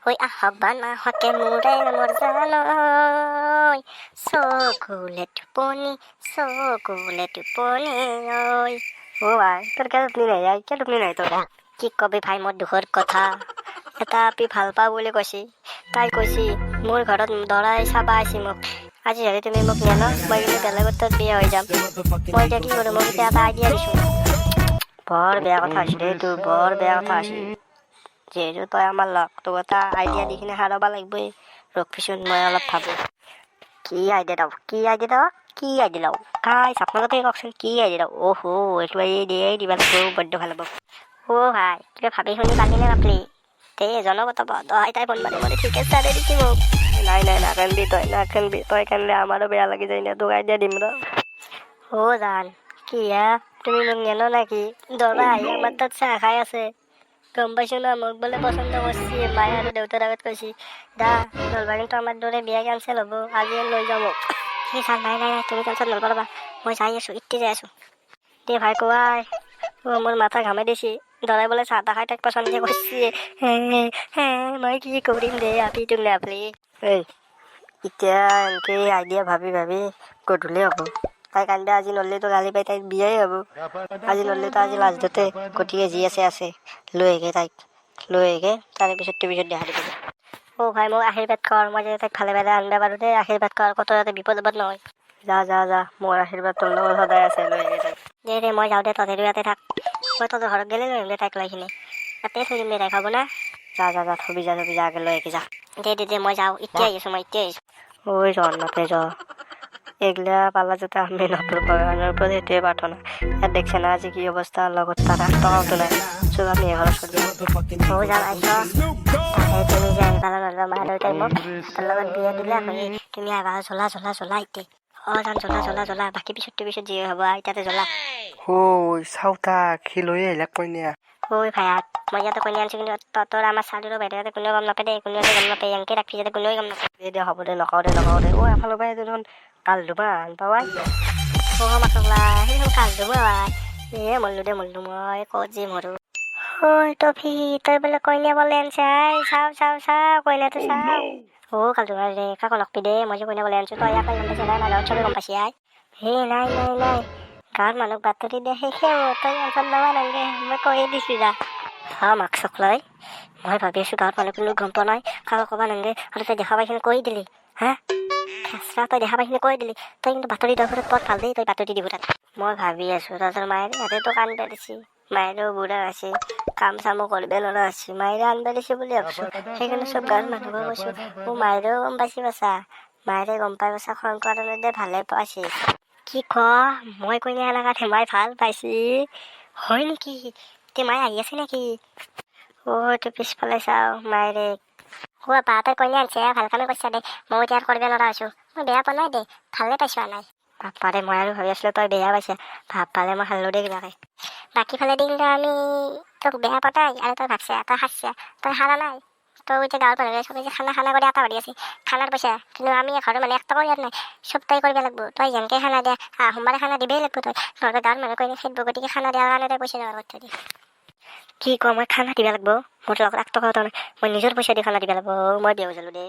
ঐ আহ্বান আহকে মোৰে মোৰ জানৈ চকুলে টোপনি ঐ ও ভাই তোর কে টোপনি নাই কে টোপনি নাই তোর কি কবি ভাই মোৰ দুখৰ কথা এটা আপি ভাল পাওঁ বুলি কৈছি তাই কৈছি মোৰ ঘৰত দৰাই চাবা আইছি মোক আজি যদি তুমি মোক নিয়া ন মই কিন্তু বেলেগৰ তাত বিয়া হৈ যাম মই এতিয়া কি কৰোঁ মোক এতিয়া এটা আইডিয়া দিছোঁ বৰ বেয়া কথা হৈছে দেই তোৰ বৰ বেয়া কথা হৈছে যিহেতু তই আমাৰ লগ তোক এটা আইডিয়া দি কিনে হাৰাব লাগিবই ৰখিছোন মই অলপ ভাবোঁ কি আইডিয়া দাও কাই আপোনালোকে কওকচোন কি আইডিয়া দাও অ'হো এইটো দিবা লাগিব বড্ড ভাল হ'ব অ' ভাই তই ভাবি শুনি পালি নে নাপলি তে জনগত তই তাই ফোন মাৰি ঠিক আছে দিছি মোক নাই নাকান্দি তই কান্দিলে আমাৰো বেয়া লাগি যায় না তোক আইডিয়া দিম ৰ অ' জান কি তুমি মোক নেনো নাকি দৰা আহি আমাৰ তাত চাহ খাই আছে গম পাইছো না মোক বোলে পচন্দ কৰিছি মায়ে আৰু দেউতাৰ আগত কৈছি দা নলবাৰীতো আমাৰ দৰে বিয়া কেঞ্চেল হ'ব আজি লৈ যাওঁ মোক সেই ছাৰ নাই তুমি টেনশ্যন নকৰিবা মই যাই আছোঁ এতিয়া যাই আছোঁ দে ভাই কোৱাই মোৰ মাথা ঘামাই দিছি দৰাই বোলে চাহ তাহ খাই তাক পচন্দ কৰিছি মই কি কৰিম দে আপি তোক নাপলি এই এতিয়া এনেকে আইডিয়া ভাবি গধূলি হ'ব তাই কান্দে আজি নল্লেতো গালি পাই তাইক বিয়াই হ'ব আজি নল্লেতো আজি লাজতে গতিকে যি আছে লৈ আহিকে তাৰে পিছত দেখা দিব অ' ভাই মোক আশীৰ্বাদ কৰ মই যে তাইক ভালে আনিব পাৰোঁ দেই আশীৰ্বাদ কৰ কত যাতে বিপদ নহয় যা মোৰ আশীৰ্বাদ তোৰ লগত সদায় আছে লৈ আহিকে তাইক দে মই যাওঁ দে তহঁতে ইয়াতে থাক মই তহঁতৰ ঘৰত গ'লে লৈ আহিম দে তাইক লৈ কিনে তাতে থৈ দিম দে তাইক হ'ব না যা থবি যা আগে লৈ আহিকে যা দে মই যাওঁ এতিয়া আহিছোঁ ঐ নাতে এগলা পালা যাতে আমি নতুন ভগৱানৰ ওপৰত সেইটোৱে প্ৰাৰ্থনা ইয়াত দেখছে না আজি কি অৱস্থা লগত তাৰ টকাওতো নাই চব আমি এঘৰ চলি যাম তুমি যে আহিবা নহ'লে মা দেউতাই মোক তাৰ লগত বিয়া দিলে তুমি আহিবা জ্বলা এতিয়া জান জ্বলা বাকী পিছত যি হ'ব এতিয়াতে জ্বলা চাওতা সি লৈ আহিলে কইনা ঐ ভাইয়াত মই ইয়াতে কইনা আনিছোঁ কিন্তু তহঁতৰ আমাৰ চালিৰো বাইদেউহঁতে কোনেও গম নাপায় দেই কোনেও গম নাপায় এনেকৈ ৰাখি যাতে কোনেও গম নাপায় দে হ'ব দে নকওঁ দে এফালৰ পৰা দেখোন কাল দুবা আনপাৱাই মাছলা সেইখন কাল দুবা মল্লো মই ক'ত যে মৰো ঐ টফি তই বোলে কইনা বলে আনছাই চাও কইনাটো চাও কাল দুবা ৰে কাকো নকবি দে মই যে কইনা বলে আনছোঁ তই ইয়াক গম পাইছে নাই মানুহত চবে গম পাইছে নাই গাঁৱৰ মানুহক বাতৰি দিয়ে শেষে তই টেনশ্যন ল'বা নালাগে মই কৈয়ে দিছোঁ যা মাক্সক লৈ মই ভাবি আছোঁ গাঁৱৰ মানুহ কোনো গম পোৱা নাই কাকো ক'বা নালাগে আৰু তই দেখা পাইখিনি কৈ দিলি তই দেখা পাইখিনি কৈ দিলি তই কিন্তু বাতৰি দৰকাৰত বৰ ভাল দেই তই বাতৰি দিব তাত মই ভাবি আছোঁ তহঁতৰ মায়েৰে ইয়াতেতো কান পেলাইছি মায়েৰেও বুঢ়া আছে কাম চামো কৰিব নোৱাৰা আছে মায়েৰে আনবা দিছে বুলি ভাবছোঁ সেইকাৰণে চব গাঁৱৰ মানুহক কৈছোঁ মায়েৰেও গম পাইছি বাচা মায়েৰে গম পাই বাচা খং কৰাতে ভালে পাইছে কি মই কইনা এলেকাত মাই ভাল পাইছি হয় নেকি তে মায়ে আহি আছে নেকি তই পিছফালে চাওঁ মায়েৰে তই কইনা আনছে ভাল কামে কৈছা দে মই এতিয়া কৰিব নোৱাৰা হৈছোঁ মই বেয়া পোৱা নাই দে ভালে পাইছোঁ নাই বাপ্পাৰে মই আৰু ভাবি আছিলোঁ তই বেয়া পাইছা ভাব পালে মই খালোঁ দে কিবাকে বাকী ফালে দিন আমি তোক বেয়া পোৱা নাই আৰু তই ভাবছা তই খাইছা তই খালা নাই তই এতিয়া গাঁৱৰ মানুহে চবে যে খানা কৰি আটা মাৰি আছে খানাৰ পইচা কিন্তু আমি ঘৰৰ মানুহে একটা কৰি নাই চব তই কৰিব লাগিব তই যেনেকৈ খানা দিয়া সোমবাৰে খানা দিবই লাগিব তই নহ'লে গাঁৱৰ মানুহে কৈ খেদব গতিকে খানা দিয়াৰ কাৰণে তই পইচা জমা কৰি থৈ দি কি মই খানা দিব লাগিব মোৰ লগত 1 টকাও নাই মই নিজৰ পইচা দি খানা দিব লাগিব মই বিয়া বুজালোঁ দে